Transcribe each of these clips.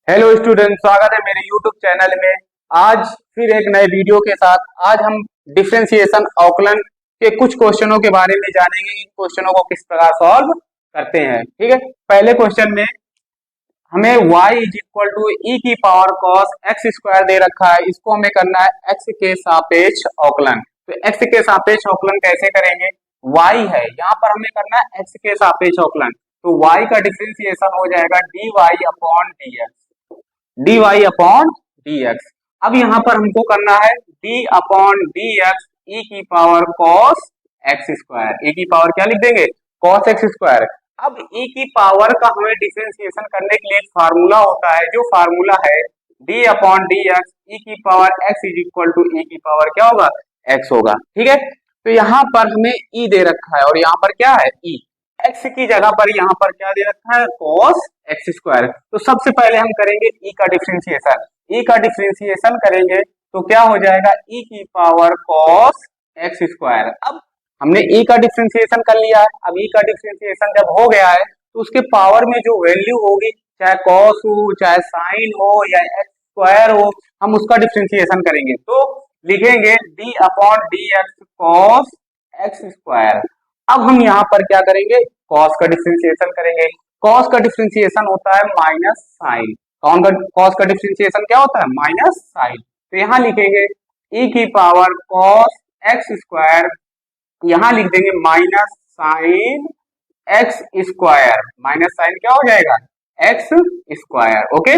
Hello student, स्वागत है मेरे यूट्यूब चैनल में। आज फिर एक नए वीडियो के साथ आज हम डिफरेंशिएशन अवकलन के कुछ क्वेश्चनों के बारे में जानेंगे। इन क्वेश्चनों को किस प्रकार सॉल्व करते हैं। ठीक है, पहले क्वेश्चन में हमें y इज इक्वल टू ई की पावर कॉस एक्स स्क्वायर दे रखा है। इसको हमें करना है x के सापेक्ष अवकलन। तो x के सापेक्ष अवकलन कैसे करेंगे? y है, यहाँ पर हमें करना है x के सापेक्ष अवकलन। तो y का डिफरेंशिएशन हो जाएगा dy अपॉन dx। अब यहाँ पर हमको करना है d अपॉन dx ई की पावर cos एक्स स्क्वायर। ई की पावर क्या लिख देंगे? cos x square. अब e की पावर का हमें डिफरेंशिएशन करने के लिए एक फार्मूला होता है, जो फार्मूला है d अपॉन डी एक्स ई की power x is equal to e की पावर क्या होगा? x होगा। ठीक है, तो यहाँ पर हमें e दे रखा है और यहाँ पर क्या है? e। x की जगह पर यहाँ पर क्या दे रखा है? cos x square. तो सबसे पहले हम करेंगे e का डिफरेंशिएशन। e का डिफरेंशिएशन करेंगे तो क्या हो जाएगा? e की पावर cos एक्स स्क्वायर। अब हमने e का डिफरेंशिएशन कर लिया है। अब e का डिफरेंशिएशन जब हो गया है तो उसके पावर में जो वैल्यू होगी, चाहे cos हो, चाहे sin हो या एक्स स्क्वायर हो, हम उसका डिफरेंशिएशन करेंगे। तो लिखेंगे d upon D x cos x square. अब हम यहाँ पर क्या करेंगे? cos का डिफरेंशिएशन करेंगे। cos का डिफरेंशिएशन होता है माइनस साइन। cos का डिफरेंशिएशन क्या होता है? Minus sine. तो यहाँ लिखेंगे e की पावर cos एक्स स्क्वायर, यहाँ लिख देंगे minus sine X square. Minus sine क्या हो जाएगा? X square. ओके,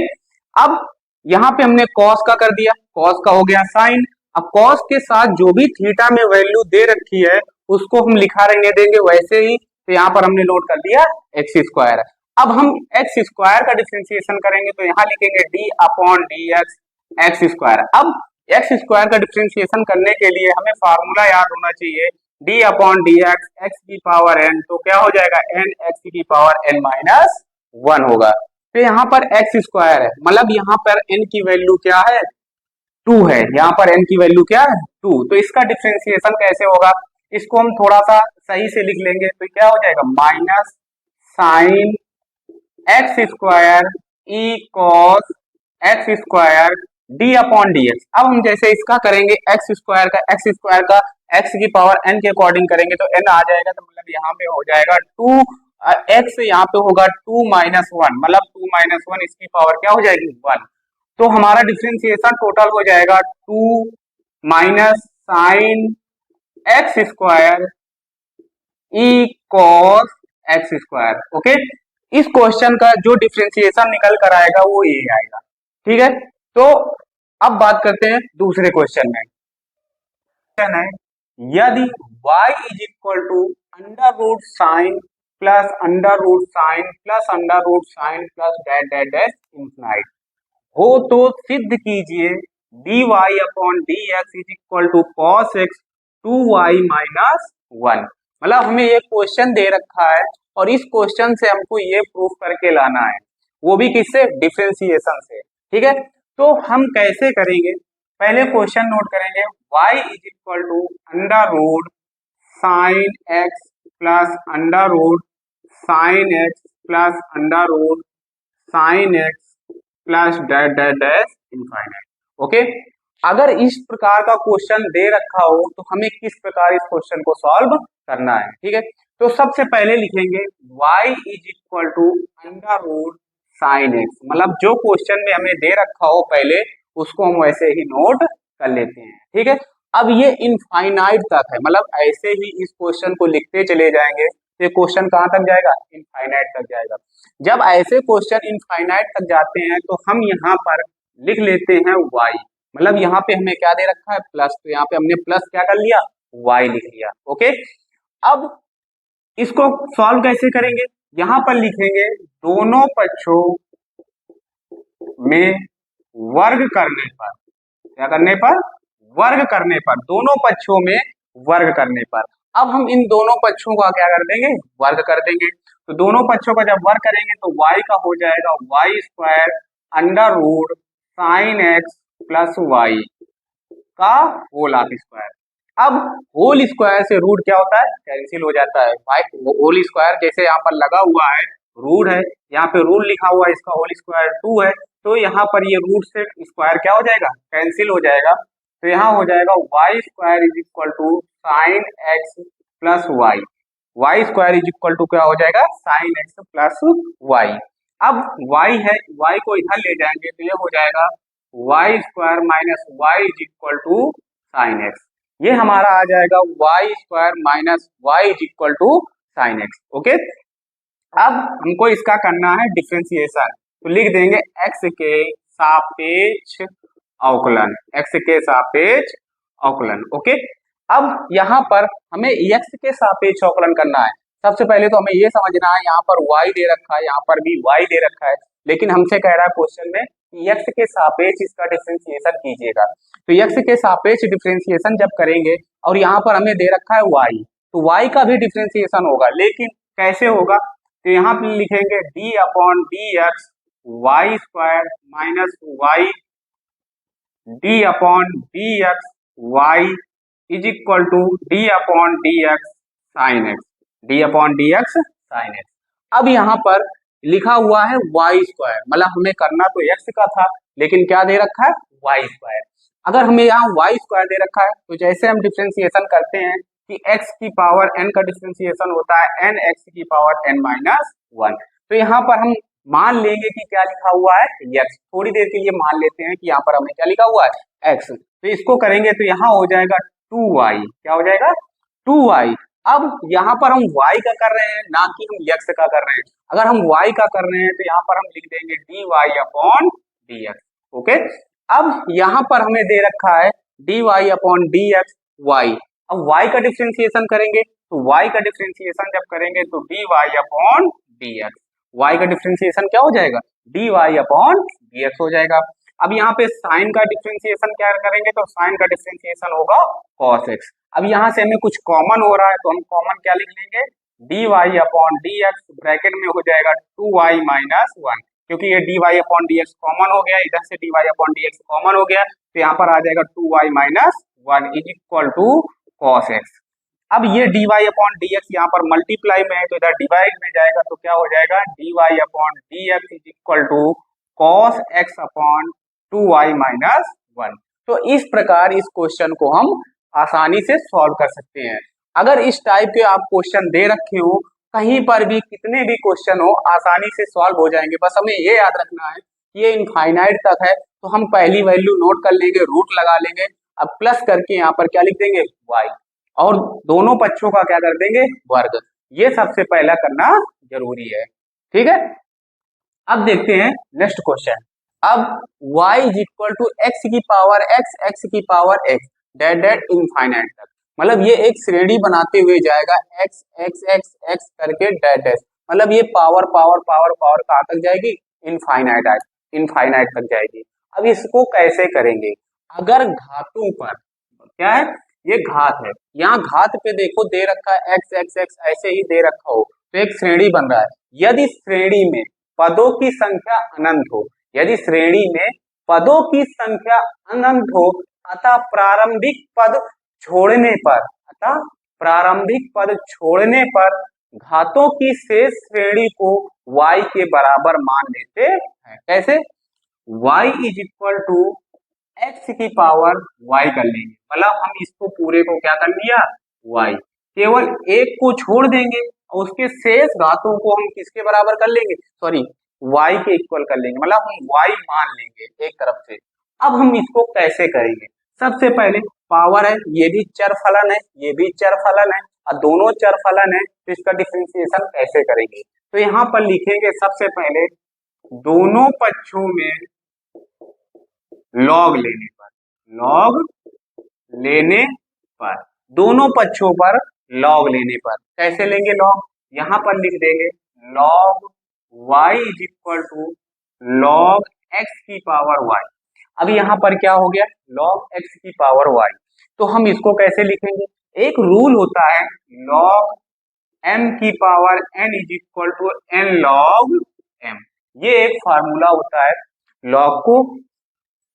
अब यहाँ पे हमने cos का कर दिया, cos का हो गया साइन। अब cos के साथ जो भी थीटा में वैल्यू दे रखी है उसको हम लिखा रहने देंगे वैसे ही। तो यहाँ पर हमने नोट कर दिया एक्स स्क्वायर। अब हम एक्स स्क्वायर का डिफरेंशिएशन करेंगे तो यहाँ लिखेंगे d upon D x x square. अब एक्स स्क्वायर का डिफरेंशिएशन करने के लिए हमें फार्मूला याद होना चाहिए, d upon D x x की पावर n। तो क्या हो जाएगा? n एक्स की पावर n माइनस 1 होगा। तो यहाँ पर एक्स स्क्वायर है, मतलब यहाँ पर n की वैल्यू क्या है? 2 है। यहाँ पर n की वैल्यू क्या है? 2। तो इसका डिफरेंशिएशन कैसे होगा? इसको हम थोड़ा सा सही से लिख लेंगे तो क्या हो जाएगा? Minus sine X square E cos x square D upon D x. अब हम जैसे इसका करेंगे एक्स स्क्वायर का एक्स की पावर n के अकॉर्डिंग करेंगे तो n आ जाएगा। तो मतलब यहाँ पे हो जाएगा 2 एक्स, यहाँ पे होगा 2 माइनस 1, मतलब 2 माइनस 1 इसकी पावर क्या हो जाएगी? 1। तो हमारा डिफरेंशिएशन टोटल हो जाएगा 2 minus sine X square E cos x square. Okay, इस क्वेश्चन का जो डिफरेंशिएशन निकल कर आएगा वो ये आएगा। ठीक है, तो अब बात करते हैं दूसरे क्वेश्चन में। क्वेश्चन है, यदि y is equal to under root sine plus under root sine plus under root sine plus dash dash dash infinite हो तो सिद्ध कीजिए dy upon D x is equal to cos X 2y minus 1। मतलब हमें ये question दे रखा है और इस क्वेश्चन से हमको ये प्रूफ करके लाना है, वो भी किससे? डिफरेंशिएशन से। ठीक है, तो हम कैसे करेंगे? पहले क्वेश्चन नोट करेंगे, y is equal to under root sine X plus under root sine X plus under root sine X plus dash dash dash infinite. Okay, अगर इस प्रकार का क्वेश्चन दे रखा हो तो हमें किस प्रकार इस क्वेश्चन को सॉल्व करना है। ठीक है, तो सबसे पहले लिखेंगे y is equal to under root sine X. मतलब जो क्वेश्चन में हमें दे रखा हो पहले उसको हम वैसे ही नोट कर लेते हैं। ठीक है, अब ये इनफाइनाइट तक है, मतलब ऐसे ही इस क्वेश्चन को लिखते चले जाएंगे तो ये क्वेश्चन कहाँ तक जाएगा? इनफाइनाइट तक जाएगा। जब ऐसे क्वेश्चन इनफाइनाइट तक जाते हैं तो हम यहाँ पर लिख लेते हैं y। मतलब यहाँ पे हमें क्या दे रखा है? प्लस। तो यहाँ पे हमने प्लस क्या कर लिया? y लिख लिया। ओके, अब इसको सॉल्व कैसे करेंगे? यहाँ पर लिखेंगे दोनों पक्षों में वर्ग करने पर, क्या करने पर? वर्ग करने पर, दोनों पक्षों में वर्ग करने पर। अब हम इन दोनों पक्षों का क्या कर देंगे? वर्ग कर देंगे। तो दोनों पक्षों का जब वर्ग करेंगे तो y का हो जाएगा Y square under root sine X plus Y का होल ऑफ स्क्वायर। अब होल स्क्वायर से रूट क्या होता है? कैंसिल हो जाता है। होल स्क्वायर जैसे यहाँ पर लगा हुआ है, रूट है, यहाँ पे रूट लिखा हुआ है, इसका होल स्क्वायर 2 है, तो यहाँ पर ये रूट से स्क्वायर क्या हो जाएगा, कैंसिल हो जाएगा। तो यहाँ हो जाएगा Y square is equal to sine X plus Y. Y square is equal to क्या हो जाएगा, साइन एक्स प्लस वाई। अब वाई है, वाई को इधर ले जाएंगे तो ये हो जाएगा Y square minus Y is equal to sine X. ये हमारा आ जाएगा Y square minus Y is equal to sine X. Okay, अब हमको इसका करना है डिफरेंशिएशन, तो लिख देंगे एक्स के सापेक्ष अवकलन, एक्स के सापेक्ष अवकलन। ओके, अब यहाँ पर हमें एक्स के सापेक्ष अवकलन करना है। सबसे पहले तो हमें ये समझना है, यहाँ पर y दे रखा है, यहाँ पर भी y दे रखा है, लेकिन हमसे कह रहा है क्वेश्चन में कि x के सापेक्ष इसका डिफरेंशिएशन कीजिएगा। तो x के सापेक्ष डिफरेंशिएशन जब करेंगे और यहाँ पर हमें दे रखा है y, तो y का भी डिफरेंशिएशन होगा, लेकिन कैसे होगा, तो यहाँ पे लिखेंगे d upon D X Y square minus Y D upon D X Y is equal to D upon D X sine X, D upon D X sine X. अब यहाँ पर लिखा हुआ है वाई स्क्वायर, मतलब हमें करना तो एक्स का था, लेकिन क्या दे रखा है, वाई स्क्वायर। अगर हमें यहाँ वाई स्क्वायर दे रखा है तो जैसे हम डिफरेंशिएशन करते हैं कि x की पावर n का डिफरेंशिएशन होता है n x की पावर n माइनस 1, तो यहाँ पर हम मान लेंगे कि क्या लिखा हुआ है, x। थोड़ी देर के लिए मान लेते हैं कि यहाँ पर हमें क्या लिखा हुआ है, x। तो इसको करेंगे तो यहाँ हो जाएगा 2y, क्या हो जाएगा 2y। अब यहाँ पर हम y का कर रहे हैं, ना कि हम x का कर रहे हैं। अगर हम y का कर रहे हैं तो यहाँ पर हम लिख देंगे dy अपॉन dx। ओके, अब यहाँ पर हमें दे रखा है dy अपॉन dx y। अब y का डिफरेंशिएशन करेंगे, तो y का डिफरेंशिएशन जब करेंगे तो dy अपॉन dx, y का डिफरेंशिएशन क्या हो जाएगा, dy अपॉन dx हो जाएगा। अब यहाँ पे साइन का डिफरेंशिएशन क्या करेंगे, तो साइन का डिफरेंशिएशन होगा cos x। अब यहाँ से हमें कुछ कॉमन हो रहा है, तो हम कॉमन क्या लिख लेंगे, dy अपॉन dx, ब्रैकेट में हो जाएगा 2y माइनस 1, क्योंकि ये dy अपॉन dx कॉमन हो गया, इधर से dy अपॉन dx कॉमन हो गया, तो यहाँ पर आ जाएगा 2y minus 1 is equal to cos x। अब ये dy अपॉन dx यहाँ पर मल्टीप्लाई में है, तो इधर डिवाइड में जाएगा, तो क्या हो जाएगा dy upon dx is equal to cos x upon 2y minus 1। तो इस प्रकार इस क्वेश्चन को हम आसानी से सॉल्व कर सकते हैं। अगर इस टाइप के आप क्वेश्चन दे रखे हो, कहीं पर भी कितने भी क्वेश्चन हो, आसानी से सॉल्व हो जाएंगे। बस हमें ये याद रखना है कि ये इनफाइनाइट तक है, तो हम पहली वैल्यू नोट कर लेंगे, रूट लगा लेंगे, अब प्लस करके यहाँ पर क्या लिख देंगे y, और दोनों पक्षों का क्या कर देंगे, वर्ग। ये सबसे पहला करना जरूरी है, ठीक है। अब देखते हैं नेक्स्ट क्वेश्चन। अब y is equal to X की पावर x, एक्स की power x, dot dot infinite तक, मतलब ये एक श्रेणी बनाते हुए जाएगा x x x x करके डेट डेट, मतलब ये पावर पावर पावर पावर कहाँ तक जाएगी, इनफाइनाइट, इनफाइनाइट तक जाएगी। अब इसको कैसे करेंगे, अगर घातों पर क्या है, ये घात है, यहाँ घात पे देखो दे रखा है x x x, ऐसे ही दे रखा हो तो एक श्रेणी बन रहा है। यदि श्रेणी में पदों की संख्या अनंत हो, यदि श्रेणी में पदों की संख्या अनंत हो, अतः प्रारंभिक पद छोड़ने पर, अतः प्रारंभिक पद छोड़ने पर घातों की शेष श्रेणी को y के बराबर मान लेते हैं। कैसे, y is equal to x की पावर y कर लेंगे, मतलब हम इसको पूरे को क्या कर लिया, y, केवल एक को छोड़ देंगे और उसके शेष घातों को हम किसके बराबर कर लेंगे, सॉरी y के इक्वल कर लेंगे, मतलब हम y मान लेंगे एक तरफ से। अब हम इसको कैसे करेंगे, सबसे पहले पावर है, ये भी चर फलन है, ये भी चर फलन है, और दोनों चर फलन है, तो इसका डिफरेंशिएशन कैसे करेंगे, तो यहाँ पर लिखेंगे सबसे पहले दोनों पक्षों में लॉग लेने पर, लॉग लेने पर, दोनों पक्षों पर लॉग लेने पर कैसे लेंगे लॉग, यहाँ पर लिख देंगे log y is equal to log x की पावर y। अब यहाँ पर क्या हो गया, लॉग x की पावर y, तो हम इसको कैसे लिखेंगे, एक रूल होता है लॉग m की power n is equal to n log m, ये एक फार्मूला होता है लॉग को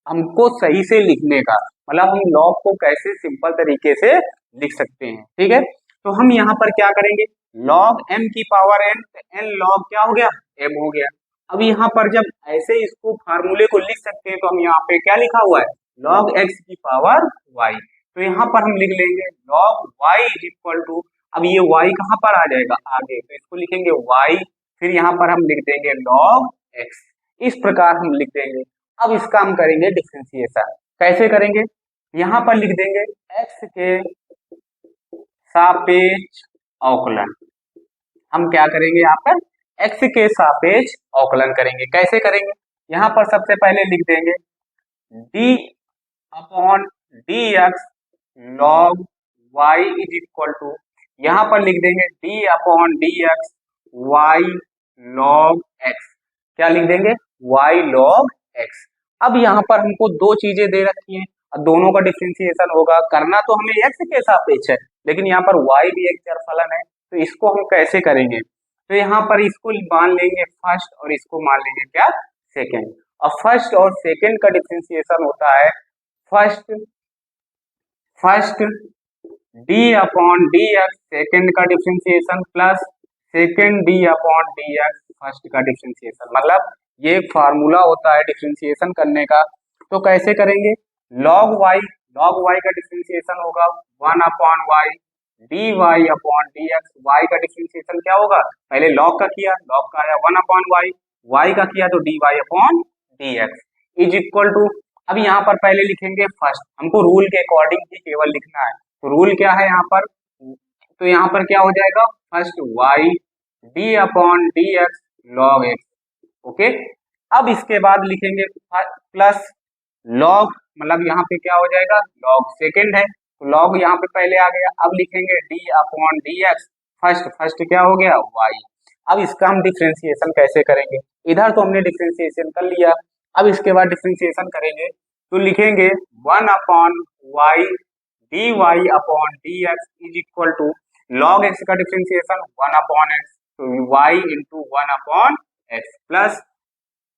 हमको सही से लिखने का, मतलब हम लॉग को कैसे सिंपल तरीके से लिख सकते हैं, ठीक है। तो हम यहाँ पर क्या करेंगे, लॉग m की पावर n, n लॉग क्या हो गया, m हो गया। अब यहाँ पर जब ऐसे इसको फार्मूले को लिख सकते हैं तो हम यहाँ पे क्या लिखा हुआ है, log x की पावर y। तो यहाँ पर हम लिख लेंगे log y is equal to, अब ये y कहाँ पर आ जाएगा आगे, तो इसको लिखेंगे y, फिर यहाँ पर हम लिख देंगे log x, इस प्रकार हम लिख देंगे। अब इसका हम करेंगे डिफरेंशिएशन, कैसे करेंगे, यहाँ पर लिख देंगे x के सापेक्ष अवकलन। हम क्या करेंगे यहाँ पर x के सापेक्ष अवकलन करेंगे, कैसे करेंगे, यहाँ पर सबसे पहले लिख देंगे d upon D X log y is equal to, यहाँ पर लिख देंगे d upon D X Y log x, क्या लिख देंगे y लॉग x। अब यहाँ पर हमको दो चीजें दे रखी हैं, दोनों का डिफरेंशिएशन होगा, करना तो हमें x के सापेक्ष है, लेकिन यहाँ पर y भी एक चरफलन है, तो इसको हम कैसे करेंगे, तो यहाँ पर इसको मान लेंगे फर्स्ट और इसको मान लेंगे क्या सेकेंड। और फर्स्ट और सेकेंड का डिफरेंशिएशन होता है first d upon D x second का differentiation plus second d upon D x first का डिफरेंशिएशन, मतलब ये एक फार्मूला होता है डिफरेंशिएशन करने का। तो कैसे करेंगे, log y का डिफरेंशिएशन होगा 1 upon Y dy upon dx, y का डिफरेंशिएशन क्या होगा, पहले log का किया, log का आया 1 अपॉन वाई, y का किया तो dy upon dx is equal to, अब यहाँ पर पहले लिखेंगे फर्स्ट, हमको रूल के अकॉर्डिंग ही केवल लिखना है, तो रूल क्या है यहाँ पर, तो यहाँ पर क्या हो जाएगा first y d upon dx log x, okay. अब इसके बाद लिखेंगे प्लस log, मतलब यहाँ पे क्या हो जाएगा log सेकेंड है, तो log यहाँ पे पहले आ गया, अब लिखेंगे d अपॉन dx फर्स्ट क्या हो गया y। अब इसका हम डिफरेंशिएशन कैसे करेंगे, इधर तो हमने डिफरेंशिएशन कर लिया, अब इसके बाद डिफरेंशिएशन करेंगे तो लिखेंगे 1 upon Y D Y upon D x is equal to log x का डिफरेंशिएशन 1 अपॉन x, तो y into 1 upon x plus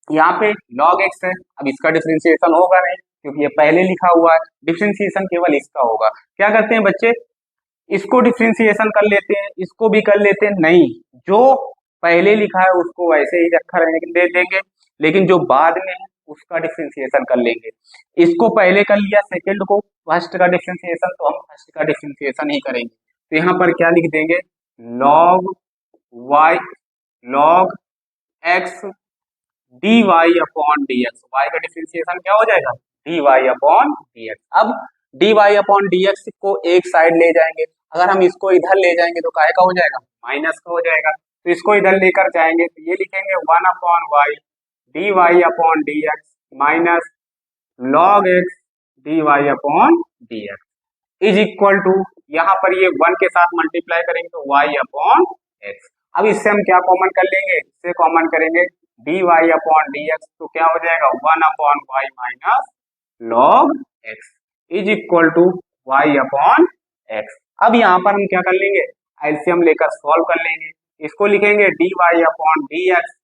यहाँ पे log x है, अब इसका डिफरेंशिएशन होगा नहीं क्योंकि ये पहले लिखा हुआ है, डिफरेंशिएशन केवल इसका होगा। क्या करते हैं बच्चे, इसको डिफरेंशिएशन कर लेते हैं, इसको भी कर लेते हैं, नहीं जो पहले लिखा है उसको वैसे ही रखा रहने दे देंगे, लेकिन जो बाद में है उसका डिफरेंशिएशन कर लेंगे। इसको पहले कर लिया सेकंड को फर्स्ट का डिफरेंशिएशन, तो हम फर्स्ट का डिफरेंशिएशन ही करेंगे, तो यहाँ पर क्या लिख देंगे log y log x dy upon dx, y का डिफरेंशिएशन क्या हो जाएगा dy अपॉन dx। अब dy अपॉन dx को एक साइड ले जाएंगे, अगर हम इसको इधर ले जाएंगे तो काहे का हो जाएगा माइनस का हो जाएगा, तो इसको इधर लेकर जाएंगे तो ये लिखेंगे 1 upon Y dy upon dx minus log x dy upon dx is equal to, यहाँ पर ये 1 के साथ मल्टीप्लाई करेंगे तो y अपॉन x। अब इससे हम क्या कॉमन कर लेंगे, इससे कॉमन करेंगे dy अपॉन dx, तो क्या हो जाएगा 1 upon y minus log x is equal to y upon x। अब यहाँ पर हम क्या कर लेंगे, एलसीएम लेकर सॉल्व कर लेंगे, इसको लिखेंगे dy अपॉन dx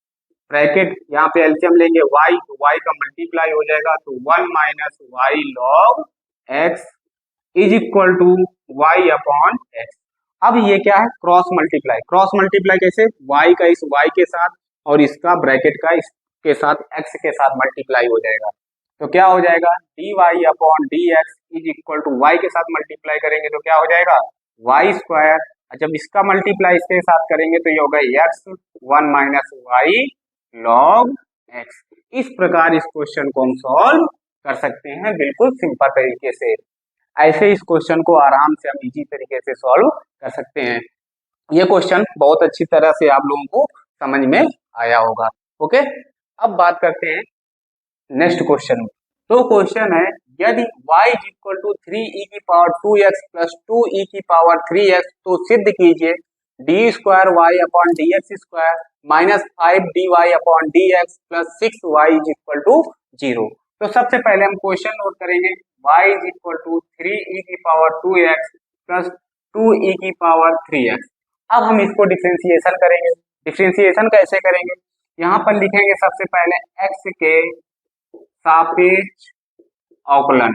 ब्रैकेट, यहाँ पे एलसीएम लेंगे y, तो y का मल्टीप्लाई हो जाएगा तो 1 minus Y log x is equal to y upon x। अब ये क्या है क्रॉस मल्टीप्लाई कैसे, y का इस y के साथ और इसका ब्रैकेट का इसके साथ x के साथ मल्टीप्लाई हो जाएगा, तो क्या हो जाएगा dy upon dx is equal to y के साथ मल्टीप्लाई करेंगे तो क्या हो जाएगा y स्क्वायर, जब इसका मल्टीप्लाई इसके साथ करेंगे तो ये होगा x 1 minus Y log x। इस प्रकार इस क्वेश्चन को हम सॉल्व कर सकते हैं बिल्कुल सिंपल तरीके से, ऐसे इस क्वेश्चन को आराम से हम इजी तरीके से सॉल्व कर सकते हैं। ये क्वेश्चन बहुत अच्छी तरह से आप लोगों को समझ में आया होगा, ओके। अब बात करते हैं नेक्स्ट क्वेश्चन में, तो क्वेश्चन है यदि y is equal to 3e की पावर 2x प्लस 2e की पावर 3x, तो सिद्ध कीजिए D square Y upon D X square minus 5 D Y upon D X plus 6 Y is equal to 0। तो सबसे पहले हम क्वेश्चन नोट करेंगे y is equal to 3e की पावर 2x प्लस 2e की पावर 3x। अब हम इसको डिफरेंशिएशन करेंगे, डिफरेंशिएशन कैसे करेंगे, यहाँ पर लिखेंगे सबसे पहले x के सापेक्ष अवकलन,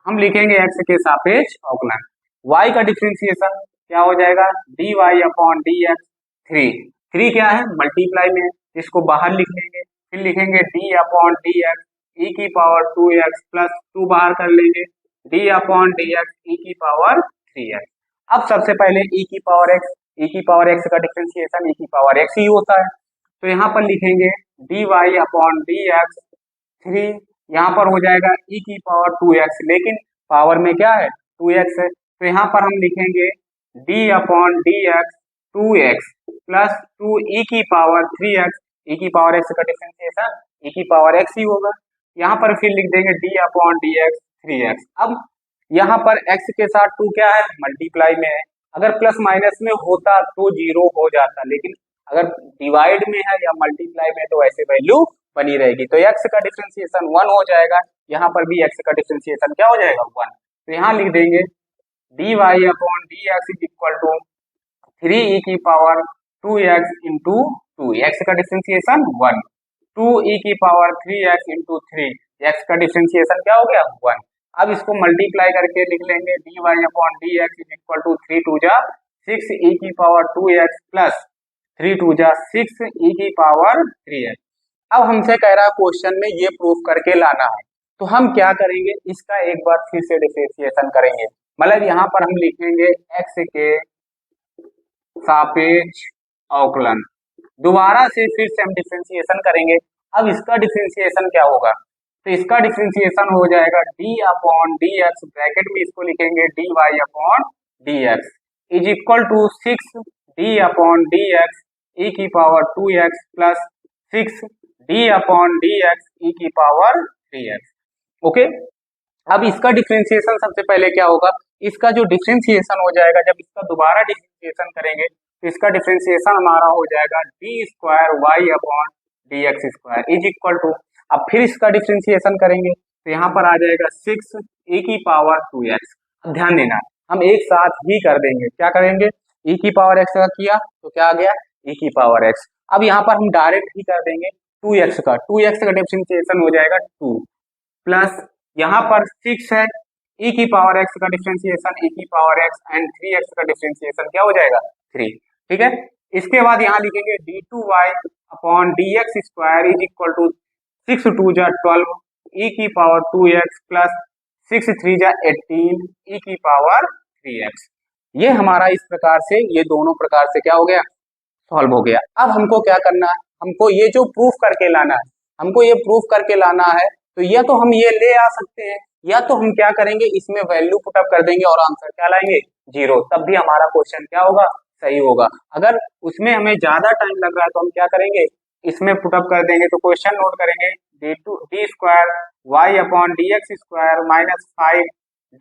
हम लिखेंगे x के सापेक्ष अवकलन, y का डिफरेंशिएशन क्या हो जाएगा dy अपॉन dx, 3 क्या है मल्टीप्लाई में, इसको बाहर लिख लेंगे, फिर लिखेंगे डी अपॉन डी एक्स ई की पावर 2x प्लस 2 बाहर कर लेंगे, डी अपॉन डी एक्स ई की पावर 3x। अब सबसे पहले ई की पावर एक्स का डिफ्रेंसिएशन ई की पावर एक्स ही होता है, तो यहाँ पर लिखेंगे D Y upon D X 3, यहाँ पर हो जाएगा ई की पावर 2x, लेकिन पावर में क्या है 2x है, तो यहाँ पर हम लिखेंगे D upon D x 2x plus 2 E की पावर 3x, ई की पावर एक्स का डिफ्रेंसिएशन ई की पावर एक्स ही होगा। यहाँ पर फिर लिख देंगे D upon D x 3x। अब यहाँ पर x के साथ 2 क्या है मल्टीप्लाई में है, अगर प्लस माइनस में होता तो 0 हो जाता, लेकिन अगर डिवाइड में है या मल्टीप्लाई में तो ऐसे वैल्यू बनी रहेगी, तो x का डिफ्रेंसिएशन 1 हो जाएगा, यहाँ पर भी x का डिफ्रेंसिएशन क्या हो जाएगा 1। तो यहाँ लिख देंगे D Y upon D x is equal to 3 E की पावर 2x इंटू 2, एक्स का डिफ्रेंसिएशन 1, 2 ई की पावर 3x इंटू 3, एक्स का डिफ्रेंसिएशन क्या हो गया 1। अब इसको मल्टीप्लाई करके लिख लेंगे D Y upon D x is equal to 3 2 जा 6 ई की पावर 2x प्लस 3 2 जा 6 ई की पावर 3x। अब हमसे कह रहा है क्वेश्चन में ये प्रूफ करके लाना है, तो हम क्या करेंगे इसका एक बार फिर से डिफरेंशिएशन करेंगे, मतलब यहाँ पर हम लिखेंगे x के सापेक्ष अवकलन, दोबारा से फिर से हम डिफरेंशिएशन करेंगे। अब इसका डिफरेंशिएशन क्या होगा, तो इसका डिफरेंशिएशन हो जाएगा d upon D x, bracket में इसको लिखेंगे D Y upon D x is equal to 6 d upon D x ई की power 2x plus 6 d upon D x ई की पावर 3x। ओके, अब इसका डिफरेंशिएशन सबसे पहले क्या होगा, इसका जो डिफरेंशिएशन हो जाएगा, जब इसका दोबारा डिफरेंशिएशन करेंगे तो इसका डिफरेंशिएशन हमारा हो जाएगा D square Y upon D X square is equal to, अब फिर इसका डिफरेंशिएशन करेंगे तो यहाँ पर आ जाएगा 6 e की पावर 2x। अब ध्यान देना हम एक साथ ही कर देंगे, क्या करेंगे e की पावर x का किया तो क्या आ गया e की पावर x। अब यहाँ पर हम डायरेक्ट ही कर देंगे 2x का डिफरेंशिएशन हो जाएगा 2 प्लस यहाँ पर 6 है e की पावर x का डिफरेंशिएशन e की पावर x एंड 3x का डिफरेंशिएशन क्या हो जाएगा 3। ठीक है, इसके बाद यहाँ लिखेंगे d2y upon D X square is equal to 6 2 जा 12 e की पावर 2x प्लस 6 3 जा 18 e की पावर 3x। ये हमारा इस प्रकार से ये दोनों प्रकार से क्या हो गया सॉल्व हो गया। अब हमको क्या करना है, हमको ये जो प्रूफ करके लाना है, हमको ये प्रूफ करके लाना है, तो या तो हम ये ले आ सकते हैं या तो हम क्या करेंगे इसमें वैल्यू पुटअप कर देंगे और आंसर क्या लाएंगे 0, तब भी हमारा क्वेश्चन क्या होगा सही होगा। अगर उसमें हमें ज्यादा टाइम लग रहा है तो हम क्या करेंगे इसमें पुटअप कर देंगे, तो क्वेश्चन नोट करेंगे D square Y upon D X square minus 5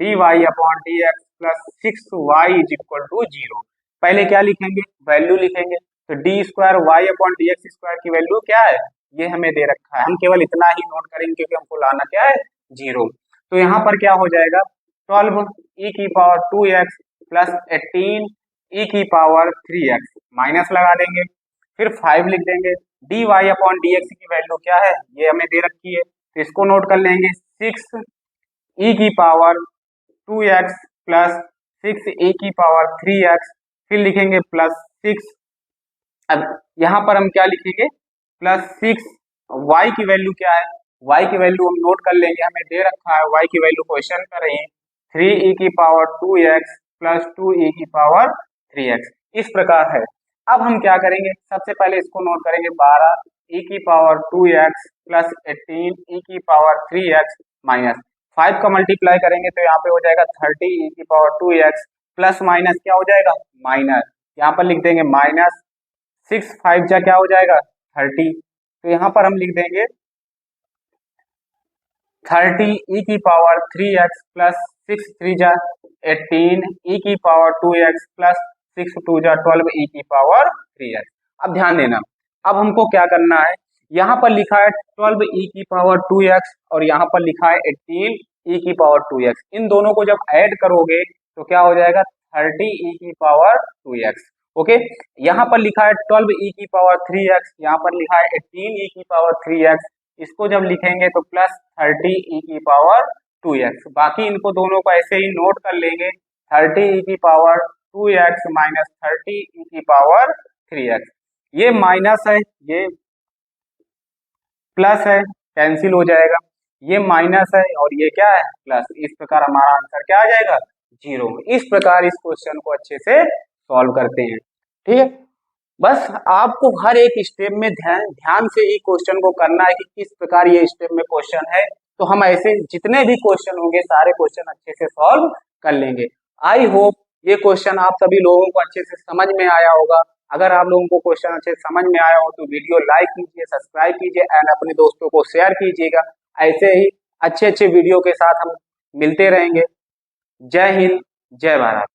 D Y upon D X plus 6 Y is equal to 0। पहले क्या लिखेंगे वैल्यू लिखेंगे, तो D square Y upon D X square की वैल्यू क्या है ये हमें दे रखा है, हम केवल इतना ही नोट करेंगे क्योंकि हमको लाना क्या है 0। तो यहाँ पर क्या हो जाएगा 12 e की पावर 2x प्लस 18 e की पावर 3x, माइनस लगा देंगे, फिर 5 लिख देंगे, D Y upon D X की वैल्यू क्या है ये हमें दे रखी है, तो इसको नोट कर लेंगे 6 e की पावर 2x प्लस 6 e की पावर 3x, फिर लिखेंगे प्लस 6। अब यहाँ पर हम क्या लिखेंगे प्लस 6, y की वैल्यू क्या है, y की वैल्यू हम नोट कर लेंगे, हमें दे रखा है y की वैल्यू क्वेश्चन कर रही है 3 e की पावर 2x प्लस 2 e की पावर 3x, इस प्रकार है। अब हम क्या करेंगे सबसे पहले इसको नोट करेंगे 12 e की पावर 2x प्लस 18 e की पावर 3x माइनस 5 का मल्टीप्लाई करेंगे तो यहाँ पे हो जाएगा 30 e की पावर 2x प्लस माइनस क्या हो जाएगा माइनस, यहाँ पर लिख देंगे माइनस 6 5 जा क्या हो जाएगा 30, तो यहाँ पर हम लिख देंगे 30 e की पावर 3x प्लस 6 3 जा 18 e की पावर 2x प्लस 6 2 जा 12 e की पावर 3x। अब ध्यान देना, अब हमको क्या करना है, यहाँ पर लिखा है 12 e की पावर 2x और यहाँ पर लिखा है 18 e की पावर 2x, इन दोनों को जब ऐड करोगे तो क्या हो जाएगा 30 e की पावर 2x। ओके, यहाँ पर लिखा है 12 e की पावर 3x, यहाँ पर लिखा है 18 e की पावर 3x, इसको जब लिखेंगे तो प्लस 30 e की पावर 2x, बाकी इनको दोनों को ऐसे ही नोट कर लेंगे 30 e की पावर 2x माइनस 30 e की पावर 3x, ये माइनस है ये प्लस है कैंसिल हो जाएगा, ये माइनस है और ये क्या है प्लस, इस प्रकार हमारा आंसर क्या आ जाएगा 0। इस प्रकार इस क्वेश्चन को अच्छे से सॉल्व करते हैं। ठीक है, बस आपको हर एक स्टेप में ध्यान ध्यान से ही क्वेश्चन को करना है कि किस प्रकार ये स्टेप में क्वेश्चन है, तो हम ऐसे जितने भी क्वेश्चन होंगे सारे क्वेश्चन अच्छे से सॉल्व कर लेंगे। आई होप ये क्वेश्चन आप सभी लोगों को अच्छे से समझ में आया होगा। अगर आप लोगों को क्वेश्चन अच्छे से समझ में आया हो तो वीडियो लाइक कीजिए, सब्सक्राइब कीजिए एंड अपने दोस्तों को शेयर कीजिएगा। ऐसे ही अच्छे अच्छे वीडियो के साथ हम मिलते रहेंगे। जय हिंद, जय भारत।